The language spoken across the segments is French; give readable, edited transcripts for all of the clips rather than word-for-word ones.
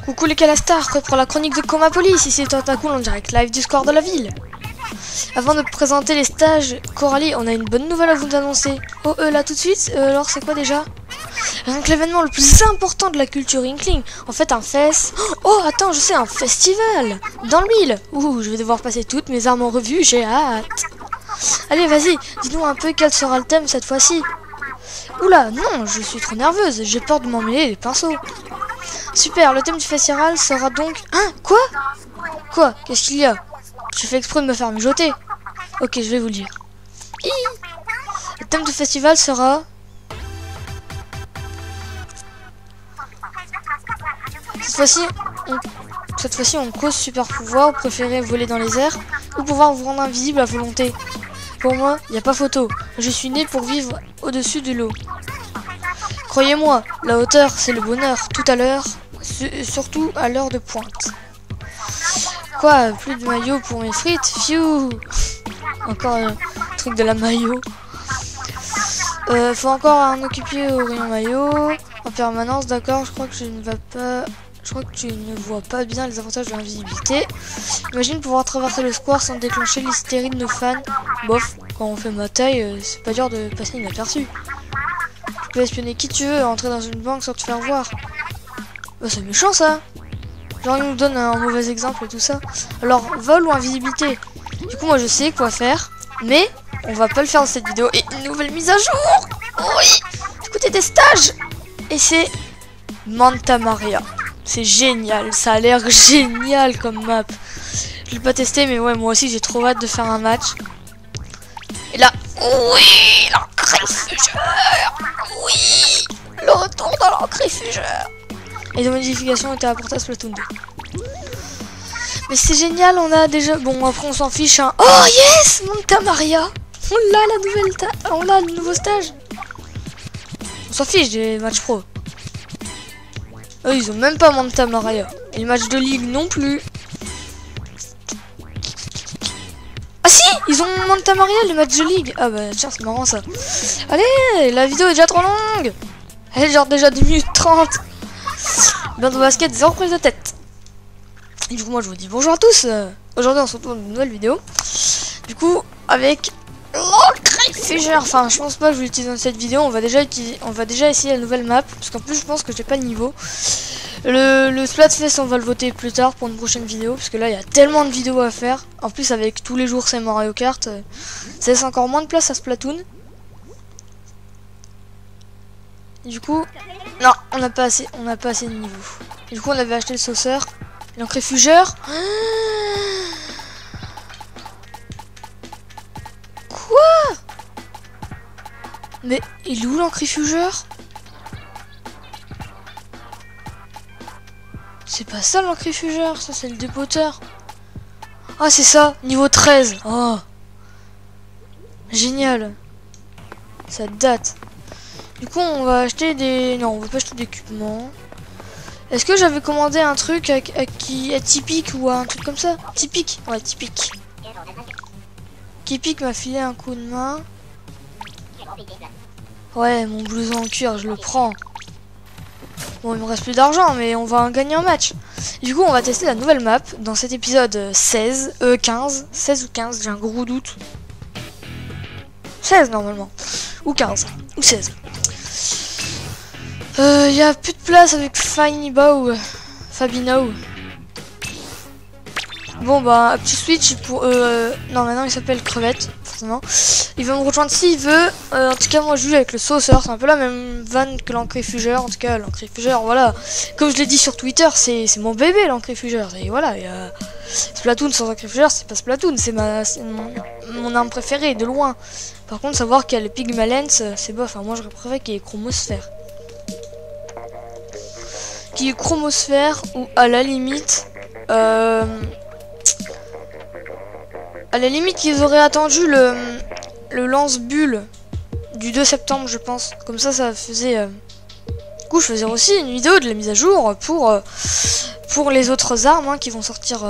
Coucou les Calastar, prêt pour la chronique de Coma Police, ici c'est Tentacool en direct live du square de la ville. Avant de présenter les stages, Coralie, on a une bonne nouvelle à vous annoncer. Oh là tout de suite, alors c'est quoi déjà? Rien que l'événement le plus important de la culture Inkling, en fait un fest... Oh attends, je sais, un festival dans le mille. Ouh, je vais devoir passer toutes mes armes en revue, j'ai hâte. Allez vas-y, dis-nous un peu quel sera le thème cette fois-ci. Oula, non, je suis trop nerveuse, j'ai peur de m'emmêler les pinceaux. Super, le thème du festival sera donc... Hein? Quoi? Quoi? Qu'est-ce qu'il y a? Je fais exprès de me faire mijoter. Ok, je vais vous le dire. Le thème du festival sera... Cette fois-ci, on cause super pouvoir, vous préférez voler dans les airs ou pouvoir vous rendre invisible à volonté. Pour moi, il n'y a pas photo. Je suis né pour vivre au-dessus de l'eau. Croyez-moi, la hauteur, c'est le bonheur. Tout à l'heure, surtout à l'heure de pointe. Quoi, plus de maillot pour mes frites? Fiou. Encore un truc de la maillot. Faut encore en occuper au rayon maillot. En permanence, d'accord, je crois que tu ne vois pas bien les avantages de l'invisibilité. Imagine pouvoir traverser le square sans déclencher l'hystérie de nos fans. Bof, quand on fait ma taille, c'est pas dur de passer inaperçu. Tu peux espionner qui tu veux, entrer dans une banque sans te faire voir. Bah, c'est méchant ça. Genre il nous donne un mauvais exemple et tout ça. Alors, vol ou invisibilité? Du coup, moi je sais quoi faire, mais on va pas le faire dans cette vidéo. Et une nouvelle mise à jour. Oui. Écoutez des stages. Et c'est Manta Maria. C'est génial, ça a l'air génial comme map. Je l'ai pas testé, mais ouais, moi aussi j'ai trop hâte de faire un match. Et là, oui, l'encre-fugeur. Oui, le retour dans l'encre-fugeur. Et les modifications ont été apportées à Splatoon 2. Mais c'est génial, on a déjà... Bon, après on s'en fiche, hein. Oh yes, Manta Maria. On a le nouveau stage. On s'en fiche des matchs pro. Eux, ils ont même pas Manta Maria. Et les matchs de ligue non plus. Ah si, ils ont Manta Maria, les matchs de ligue. Ah bah tiens, c'est marrant ça. Allez, la vidéo est déjà trop longue. Elle est genre déjà 2 minutes 30. Bientôt basket, 0 prise de tête. Et du coup, moi je vous dis bonjour à tous. Aujourd'hui, on se retrouve dans une nouvelle vidéo. Du coup, avec l'encre-fugeur. Enfin, je pense pas que je vais l'utiliser dans cette vidéo. On va déjà essayer la nouvelle map. Parce qu'en plus, je pense que j'ai pas le niveau. Le Splatfest, on va le voter plus tard pour une prochaine vidéo. Parce que là, il y a tellement de vidéos à faire. En plus, avec tous les jours, c'est Mario Kart. Ça laisse encore moins de place à Splatoon. Et du coup, non, on n'a pas assez de niveau. Et du coup, on avait acheté le sauceur. L'encre-fugeur. Quoi? Mais il est où l'encre-fugeur? C'est pas ça l'encre-fugeur, ça c'est le dépoteur. Ah c'est ça, niveau 13. Oh, génial. Ça date. Du coup on va acheter des... Non, on va pas acheter d'équipement. Est-ce que j'avais commandé un truc à Typique ou un truc comme ça? Typique, ouais Typique. Typique m'a filé un coup de main. Ouais, mon blouson en cuir, je le prends. Bon, il me reste plus d'argent, mais on va en gagner un match. Du coup, on va tester la nouvelle map dans cet épisode 16 ou 15, j'ai un gros doute. 16 normalement. Ou 15, ou 16. Y a plus de place avec Fabino. Bon bah, un petit switch pour... non, maintenant il s'appelle Crevette, forcément. Il va me rejoindre s'il veut. En tout cas, moi je joue avec le sauceur. C'est un peu la même vanne que l'encre-fugeur. En tout cas, l'encre-fugeur, voilà. Comme je l'ai dit sur Twitter, c'est mon bébé, l'encre-fugeur. Et voilà, Splatoon sans encre-fugeur, c'est pas Splatoon. C'est mon arme préférée, de loin. Par contre, savoir qu'il y a le Pygmalens, c'est bof. Hein. Moi, j'aurais préféré qu'il y ait Chromosphère. Qu'il y ait Chromosphère ou à la limite... À la limite, ils auraient attendu le lance-bulle du 2 septembre, je pense. Comme ça, ça faisait... Du coup, je faisais aussi une vidéo de la mise à jour pour les autres armes hein, qui vont sortir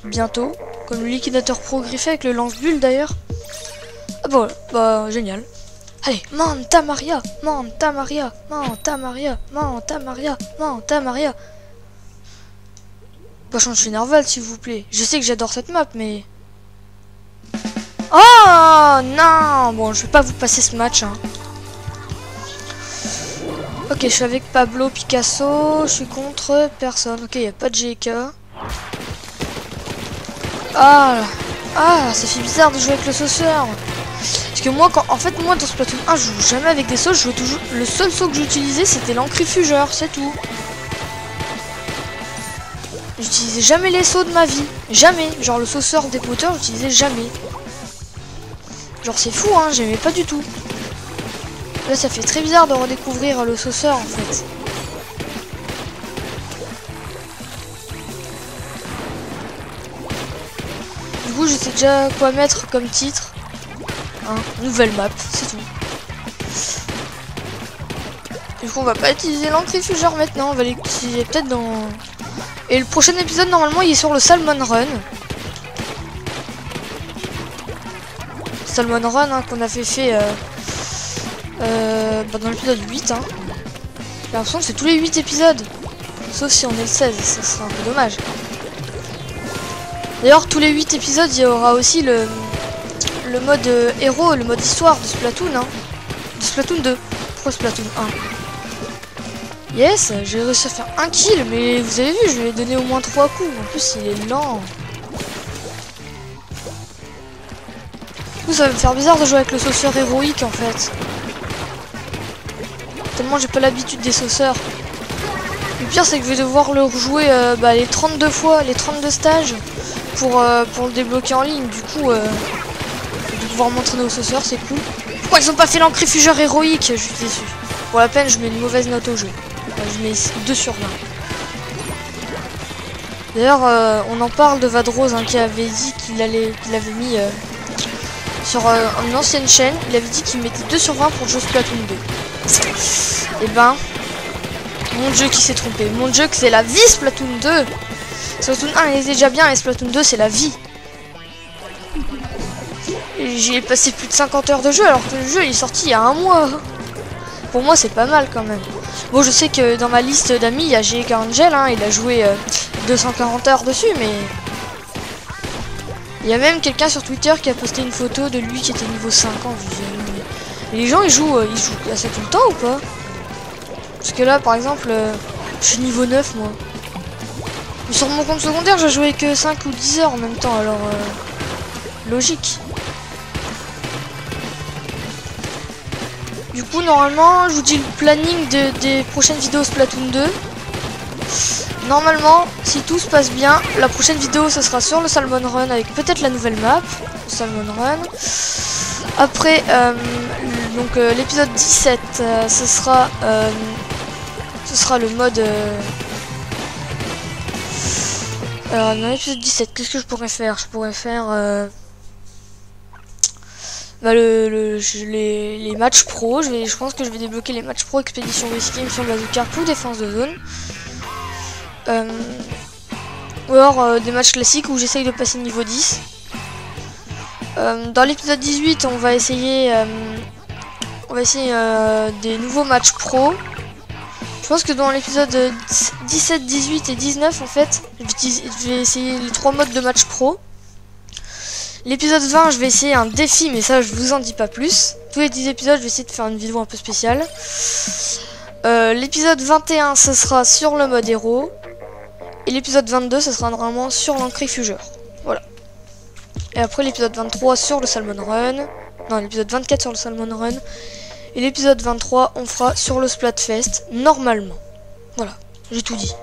bientôt. Comme le liquidateur pro griffé avec le lance-bulle, d'ailleurs. Ah bon, bah, génial. Allez, Manta Maria, Manta Maria, Manta Maria, Manta Maria, Manta Maria. Pas changer Narval, s'il vous plaît. Je sais que j'adore cette map, mais... Oh non. Bon, je vais pas vous passer ce match, hein. Ok, je suis avec Pablo Picasso. Je suis contre personne. Ok, il n'y a pas de GK. Ah, ça fait bizarre de jouer avec le sauceur. Parce que moi, moi dans Splatoon 1, je joue jamais avec des sauts. Je joue toujours... Le seul saut que j'utilisais, c'était l'encrifugeur, c'est tout. J'utilisais jamais les sauts de ma vie. Jamais. Genre le sauceur des poteurs, j'utilisais jamais. Genre c'est fou, hein, j'aimais pas du tout. Là, ça fait très bizarre de redécouvrir le sauceur, en fait. Du coup, je sais déjà quoi mettre comme titre. Hein, nouvelle map, c'est tout. Du coup, on va pas utiliser l'encrifugeur maintenant. On va l'utiliser peut-être dans... Et le prochain épisode, normalement, il est sur le Salmon Run. Salmon Run, hein, qu'on avait fait dans l'épisode 8. Hein. J'ai l'impression que c'est tous les 8 épisodes. Sauf si on est le 16, ça serait un peu dommage. D'ailleurs, tous les 8 épisodes, il y aura aussi le mode héros, le mode histoire de Splatoon. Hein. De Splatoon 2. Pourquoi Splatoon 1? Yes, j'ai réussi à faire un kill, mais vous avez vu, je lui ai donné au moins 3 coups. En plus, il est lent. Du coup, ça va me faire bizarre de jouer avec le sauceur héroïque, en fait. Tellement j'ai pas l'habitude des sauceurs. Le pire, c'est que je vais devoir le rejouer les 32 fois, les 32 stages pour le débloquer en ligne. Du coup, de pouvoir m'entraîner au sauceur, c'est cool. Pourquoi ils ont pas fait l'encrifugeur héroïque? Je suis déçu. Pour la peine, je mets une mauvaise note au jeu. Je mets 2 sur 20. D'ailleurs, on en parle de Vadrose, hein, qui avait dit qu'il avait mis sur une ancienne chaîne, il avait dit qu'il mettait 2 sur 20 pour le jeu Splatoon 2. Et ben, mon dieu qui s'est trompé. Mon dieu que c'est la vie Splatoon 2. Splatoon 1 il était déjà bien, et Splatoon 2 c'est la vie. J'y ai passé plus de 50 heures de jeu alors que le jeu il est sorti il y a un mois. Pour moi c'est pas mal quand même. Bon, je sais que dans ma liste d'amis il y a GK Angel, hein, il a joué 240 heures dessus, mais il y a même quelqu'un sur Twitter qui a posté une photo de lui qui était niveau 50. Mais les gens ils jouent à ça tout le temps ou pas? Parce que là par exemple je suis niveau 9 moi. Mais sur mon compte secondaire j'ai joué que 5 ou 10 heures en même temps, alors logique. Du coup normalement je vous dis le planning des prochaines vidéos Splatoon 2. Normalement si tout se passe bien, la prochaine vidéo ce sera sur le Salmon Run avec peut-être la nouvelle map, le Salmon Run. Après donc l'épisode 17 ce sera le mode alors dans l'épisode 17 qu'est-ce que je pourrais faire? Je pourrais faire les matchs pro. Je pense que je vais débloquer les matchs pro, expédition risquée, mission bazooka ou défense de zone. Ou alors des matchs classiques où j'essaye de passer niveau 10. Dans l'épisode 18 on va essayer des nouveaux matchs pro. Je pense que dans l'épisode 17, 18 et 19 en fait je vais essayer les 3 modes de match pro. L'épisode 20 je vais essayer un défi, mais ça je vous en dis pas plus. Tous les 10 épisodes je vais essayer de faire une vidéo un peu spéciale. L'épisode 21 ce sera sur le mode héros. Et l'épisode 22 ce sera normalement sur l'encrifugeur. Voilà. Et après l'épisode 23 sur le Salmon Run. Non, l'épisode 24 sur le Salmon Run. Et l'épisode 23 on fera sur le Splatfest normalement. Voilà, j'ai tout dit.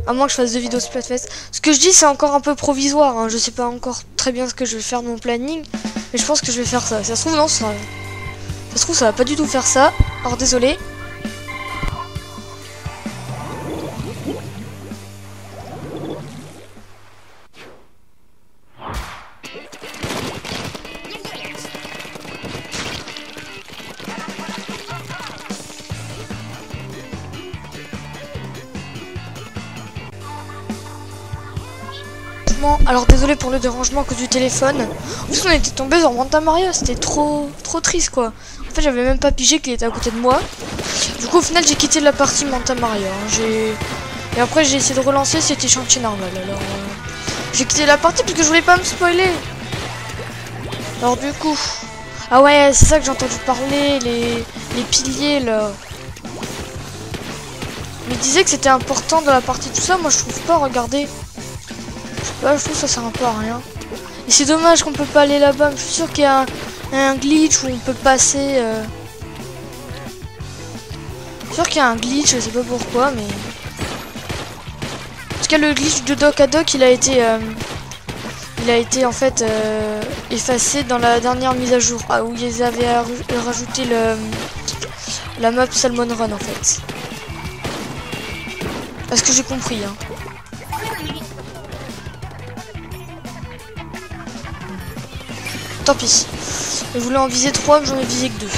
À moins que je fasse 2 vidéos Splatfest. Ce que je dis c'est encore un peu provisoire, hein. Je sais pas encore très bien ce que je vais faire de mon planning. Mais je pense que je vais faire ça. Ça se trouve non, ça se trouve ça va pas du tout faire ça. Alors désolé. Alors désolé pour le dérangement à cause du téléphone. En plus on était tombé sur Manta Maria, c'était trop triste quoi. En fait j'avais même pas pigé qu'il était à côté de moi. Du coup au final j'ai quitté la partie Manta Maria. Et après j'ai essayé de relancer, c'était chantier normal. Alors j'ai quitté la partie parce que je voulais pas me spoiler. Alors du coup... Ah ouais, c'est ça que j'ai entendu parler, les piliers là. Mais il disait que c'était important dans la partie, tout ça. Moi je trouve pas, regardez. Je sais pas, je trouve que ça sert un peu à rien. Et c'est dommage qu'on peut pas aller là-bas. Je suis sûr qu'il y a un glitch où on peut passer. Je suis sûr qu'il y a un glitch, je sais pas pourquoi, mais... En tout cas, le glitch de Doc à Doc, il a été en fait effacé dans la dernière mise à jour. Ah, où ils avaient rajouté la map Salmon Run en fait. Parce que j'ai compris, hein. Tant pis. Je voulais en viser 3, mais j'en ai visé que 2.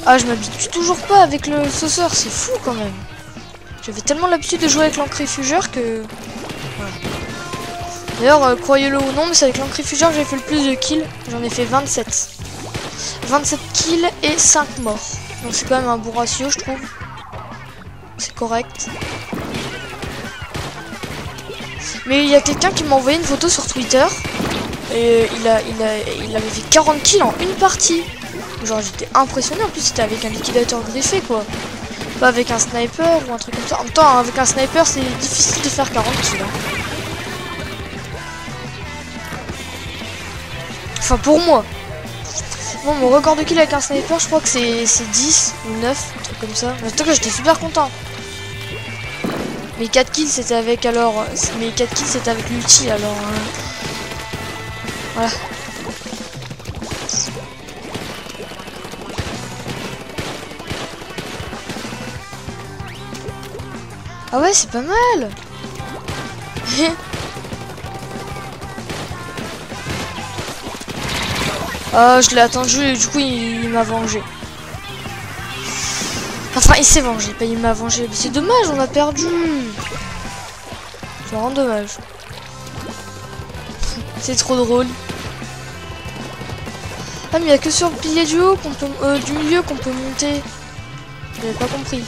Ah, je m'habitue toujours pas avec le sauceur, c'est fou quand même. J'avais tellement l'habitude de jouer avec l'encrifugeur que... Voilà. D'ailleurs, croyez-le ou non, mais c'est avec l'encrifugeur que j'ai fait le plus de kills. J'en ai fait 27. 27 kills et 5 morts. Donc c'est quand même un bon ratio, je trouve. C'est correct. Mais il y a quelqu'un qui m'a envoyé une photo sur Twitter. Et il avait fait 40 kills en une partie. Genre j'étais impressionné, en plus c'était avec un liquidateur griffé quoi. Pas avec un sniper ou un truc comme ça. En même temps avec un sniper c'est difficile de faire 40 kills. Hein. Enfin pour moi. Bon, mon record de kill avec un sniper je crois que c'est 10 ou 9, un truc comme ça. Mais en tout cas j'étais super content. Mes 4 kills c'était avec l'ulti alors. Voilà. Ah ouais, c'est pas mal. Ah, je l'ai attendu et du coup il m'a vengé. Enfin, il s'est vengé, pas il m'a vengé. C'est dommage, on a perdu. C'est vraiment dommage. C'est trop drôle. Ah mais il n'y a que sur le pilier du haut qu'on peut, du milieu qu'on peut monter. J'avais pas compris.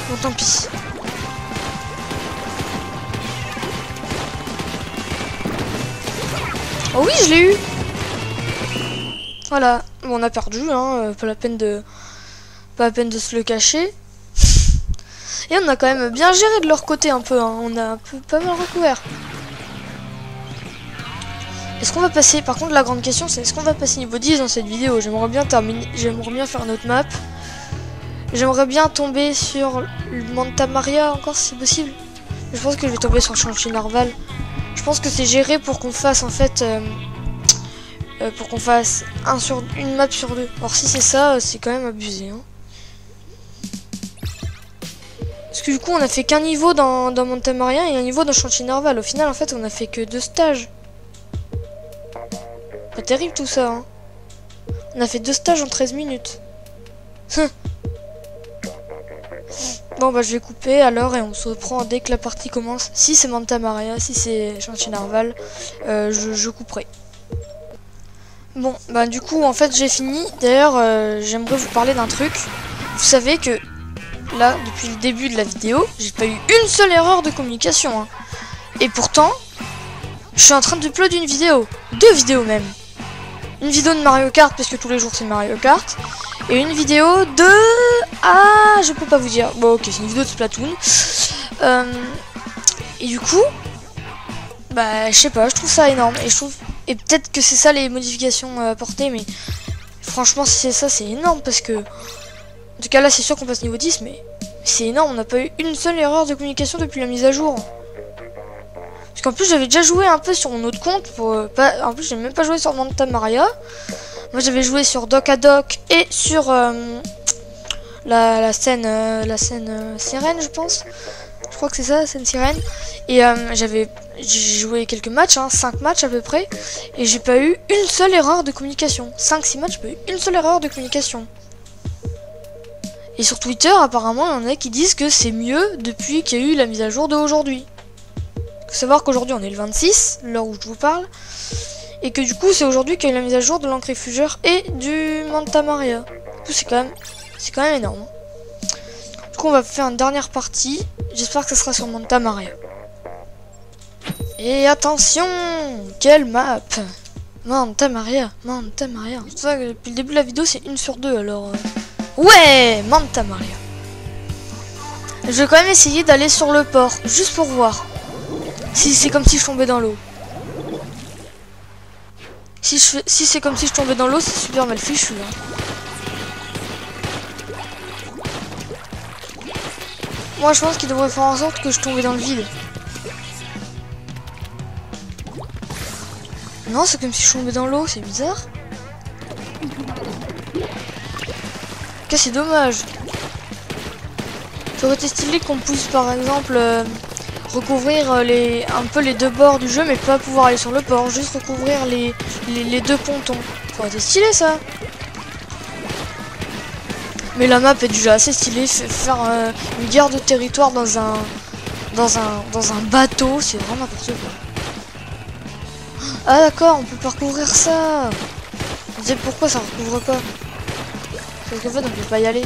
Bon, tant pis. Oh oui, je l'ai eu. Voilà, bon, on a perdu, hein, pas la peine de se le cacher. Et on a quand même bien géré de leur côté un peu, hein. On a un peu pas mal recouvert. Est-ce qu'on va passer, par contre la grande question c'est est-ce qu'on va passer niveau 10 dans cette vidéo? J'aimerais bien faire une autre map. J'aimerais bien tomber sur le Manta Maria encore si c'est possible. Je pense que je vais tomber sur Chantier Narval. Je pense que c'est géré pour qu'on fasse en fait pour qu'on fasse une map sur 2. Alors si c'est ça, c'est quand même abusé. Hein. Parce que du coup on a fait qu'un niveau dans Manta Maria et un niveau dans Chantier Narval. Au final en fait on a fait que 2 stages. Pas terrible tout ça. Hein. On a fait 2 stages en 13 minutes. Bon bah je vais couper alors et on se reprend dès que la partie commence. Si c'est Manta Maria, si c'est Chantier Narval, je couperai. Bon bah du coup en fait j'ai fini. D'ailleurs j'aimerais vous parler d'un truc. Vous savez que là depuis le début de la vidéo j'ai pas eu une seule erreur de communication. Hein. Et pourtant je suis en train de upload une vidéo. 2 vidéos même. Une vidéo de Mario Kart parce que tous les jours c'est Mario Kart. Et une vidéo de... Ah, je peux pas vous dire. Bon, ok, c'est une vidéo de Splatoon. Et du coup, bah, je sais pas, je trouve ça énorme. Et peut-être que c'est ça les modifications apportées, mais franchement, si c'est ça, c'est énorme parce que... En tout cas, là, c'est sûr qu'on passe niveau 10, mais c'est énorme. On n'a pas eu une seule erreur de communication depuis la mise à jour. Parce qu'en plus, j'avais déjà joué un peu sur mon autre compte. En plus, j'ai même pas joué sur Manta Maria. Moi j'avais joué sur Doc à Doc et sur la scène sirène je pense. Je crois que c'est ça, la scène sirène. Et j'ai joué quelques matchs, hein, 5 matchs à peu près. Et j'ai pas eu une seule erreur de communication. 5-6 matchs, j'ai pas eu une seule erreur de communication. Et sur Twitter, apparemment, il y en a qui disent que c'est mieux depuis qu'il y a eu la mise à jour d'aujourd'hui. Faut savoir qu'aujourd'hui, on est le 26, l'heure où je vous parle. Et que du coup, c'est aujourd'hui qu'il y a eu la mise à jour de l'Ancrefugeur et du Manta Maria. Du coup, c'est quand même énorme. Du coup, on va faire une dernière partie. J'espère que ça sera sur Manta Maria. Et attention, quelle map! Manta Maria, Manta Maria. C'est ça que depuis le début de la vidéo, c'est 1 sur 2, alors... Ouais, Manta Maria. Je vais quand même essayer d'aller sur le port, juste pour voir. Si c'est comme si je tombais dans l'eau. Si c'est comme si je tombais dans l'eau, c'est super mal fichu. Hein. Moi, je pense qu'il devrait faire en sorte que je tombe dans le vide. Non, c'est comme si je tombais dans l'eau, c'est bizarre. Ok, c'est dommage. Ça aurait été stylé qu'on puisse par exemple recouvrir un peu les deux bords du jeu, mais pas pouvoir aller sur le port, juste recouvrir les deux pontons. Ça aurait été stylé ça. Mais la map est déjà assez stylée. Faire une guerre de territoire dans un bateau, c'est vraiment n'importe quoi. Ah d'accord, on peut parcourir ça. Je disais pourquoi ça recouvre pas. Parce qu'en fait on peut pas y aller.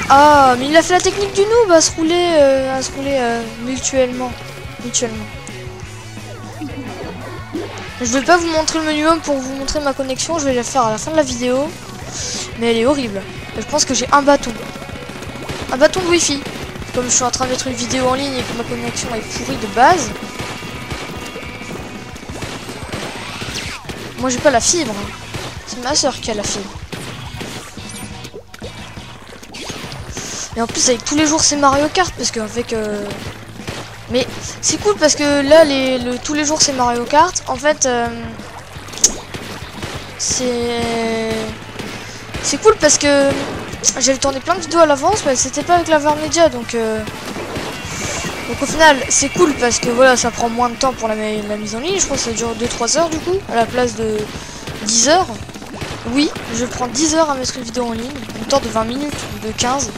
Ah mais il a fait la technique du noob à se rouler mutuellement. Je vais pas vous montrer le menu home pour vous montrer ma connexion, je vais la faire à la fin de la vidéo. Mais elle est horrible. Je pense que j'ai un bâton de wifi. Comme je suis en train de mettre une vidéo en ligne et que ma connexion est pourrie de base. Moi j'ai pas la fibre. C'est ma soeur qui a la fibre. Et en plus avec tous les jours c'est Mario Kart parce qu'avec mais c'est cool parce que là tous les jours c'est Mario Kart. En fait c'est cool parce que j'avais tourné plein de vidéos à l'avance mais c'était pas avec la Media donc au final c'est cool parce que voilà ça prend moins de temps pour la mise en ligne. Je crois que ça dure 2-3 heures du coup à la place de 10 heures. Oui, je prends 10 heures à mettre une vidéo en ligne, une temps de 20 minutes ou de 15.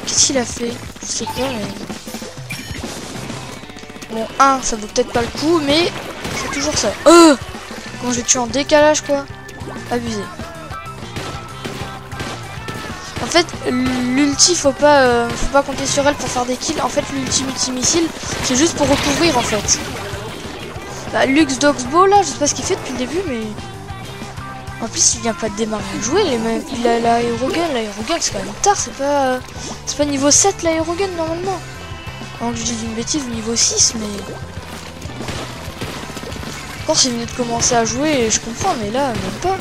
Qu'est-ce qu'il a fait? Je sais pas mais... Bon, 1, ça vaut peut-être pas le coup, mais c'est toujours ça. Quand je l'ai tué en décalage, quoi. Abusé. En fait, l'ulti, faut pas compter sur elle pour faire des kills. En fait, l'ulti multimissile, c'est juste pour recouvrir, en fait. Bah, Lux Dogsbo, là, je sais pas ce qu'il fait depuis le début, mais... En plus, il vient pas de démarrer à jouer. Il a l'aérogun. L'aérogun, c'est quand même tard. C'est pas niveau 7, l'aérogun, normalement. Alors que je dis une bêtise, niveau 6, mais... Encore s'il venait de commencer à jouer, je comprends, mais là, même pas.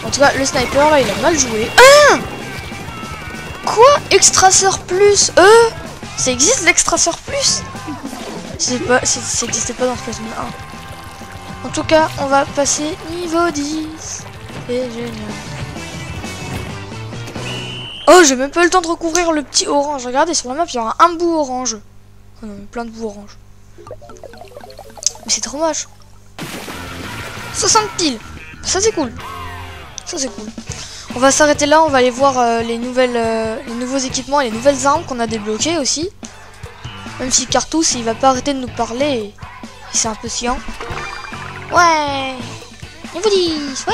En tout cas, le sniper, là, il a mal joué. Ah! Quoi? Extraceur plus? Ça existe, l'extraceur plus? Ça n'existait pas dans Splatoon 1. En tout cas, on va passer niveau 10. C'est génial. Oh, j'ai même pas eu le temps de recouvrir le petit orange. Regardez, sur la map, il y aura un bout orange. Oh non, plein de bouts orange. Mais c'est trop moche. 60 piles. Ça, c'est cool. Ça, c'est cool. On va s'arrêter là. On va aller voir les nouveaux équipements et les nouvelles armes qu'on a débloquées aussi. Même si Cartouche, il va pas arrêter de nous parler. Et c'est un peu chiant. Ouais. Niveau 10. Ouais.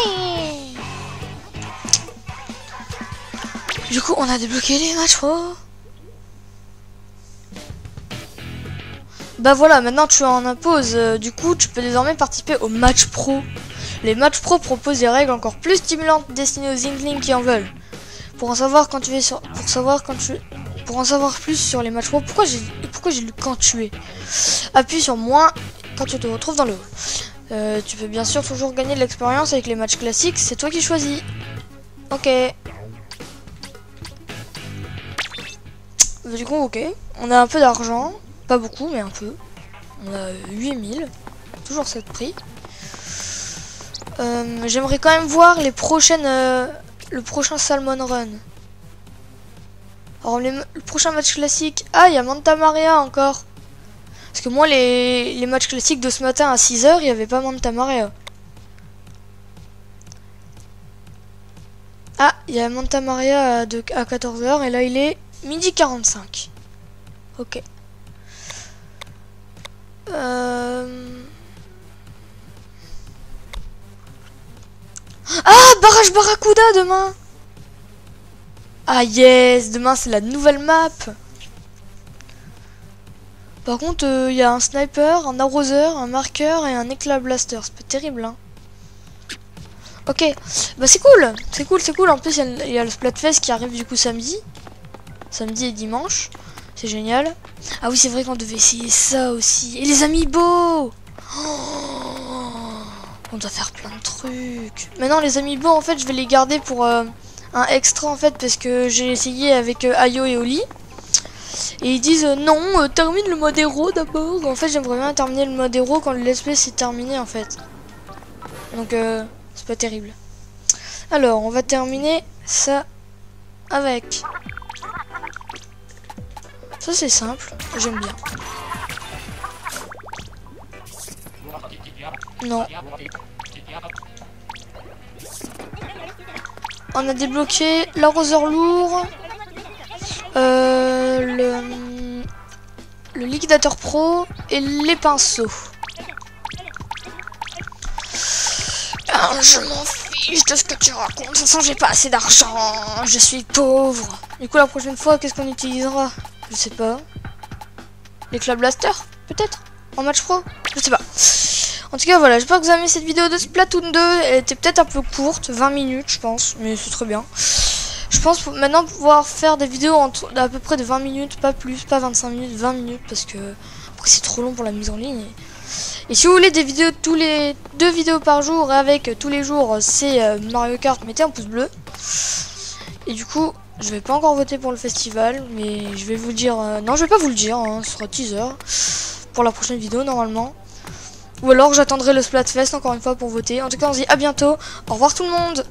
Du coup, on a débloqué les matchs pro. Bah voilà, maintenant tu es en pause. Du coup, tu peux désormais participer aux matchs pro. Les matchs pro proposent des règles encore plus stimulantes destinées aux Inklings qui en veulent. Pour en savoir plus sur les matchs pro, pourquoi j'ai lu quand tu es. Appuie sur moins quand tu te retrouves dans le hall. Tu peux bien sûr toujours gagner de l'expérience avec les matchs classiques, c'est toi qui choisis. Ok. Du coup, ok. On a un peu d'argent. Pas beaucoup, mais un peu. On a 8000. Toujours cette prix. J'aimerais quand même voir les prochaines... le prochain Salmon Run. Alors le prochain match classique, ah il y a Manta Maria encore. Parce que moi les matchs classiques de ce matin à 6 h, il n'y avait pas Manta Maria. Ah, il y a Manta Maria à 14 h et là il est 12h45. Ok. Ah, Barrage Barracuda demain. Ah yes, demain c'est la nouvelle map. Par contre, il y a un sniper, un arroseur, un marqueur et un éclat blaster. C'est pas terrible, hein. Ok, bah c'est cool. C'est cool, c'est cool. En plus, il y a le Splatfest qui arrive du coup samedi. Samedi et dimanche. C'est génial. Ah oui, c'est vrai qu'on devait essayer ça aussi. Et les amiibo. On doit faire plein de trucs. Maintenant, les amiibo, en fait, je vais les garder pour un extra, en fait, parce que j'ai essayé avec Ayo et Oli. Et ils disent non, termine le mode héros d'abord. En fait, j'aimerais bien terminer le mode héros quand le let's play c'est terminé, en fait. Donc, c'est pas terrible. Alors, on va terminer ça avec... Ça, c'est simple. J'aime bien. Non. On a débloqué l'arroseur lourd, le liquidateur pro et les pinceaux. Ah, je m'en fiche de ce que tu racontes. De toute façon, j'ai pas assez d'argent. Je suis pauvre. Du coup, la prochaine fois, qu'est-ce qu'on utilisera? Je sais pas. L'éclat blaster, peut-être? En match pro? Je sais pas. En tout cas, voilà, j'espère que vous avez aimé cette vidéo de Splatoon 2. Elle était peut-être un peu courte, 20 minutes, je pense, mais c'est très bien. Je pense maintenant pouvoir faire des vidéos à peu près de 20 minutes, pas plus, pas 25 minutes, 20 minutes, parce que après c'est trop long pour la mise en ligne. Et si vous voulez des vidéos, 2 vidéos par jour, avec tous les jours, c'est Mario Kart, mettez un pouce bleu. Et du coup, je vais pas encore voter pour le festival, mais je vais vous dire... non, je vais pas vous le dire, hein, ce sera teaser pour la prochaine vidéo, normalement. Ou alors j'attendrai le Splatfest encore une fois pour voter. En tout cas, on se dit à bientôt. Au revoir tout le monde.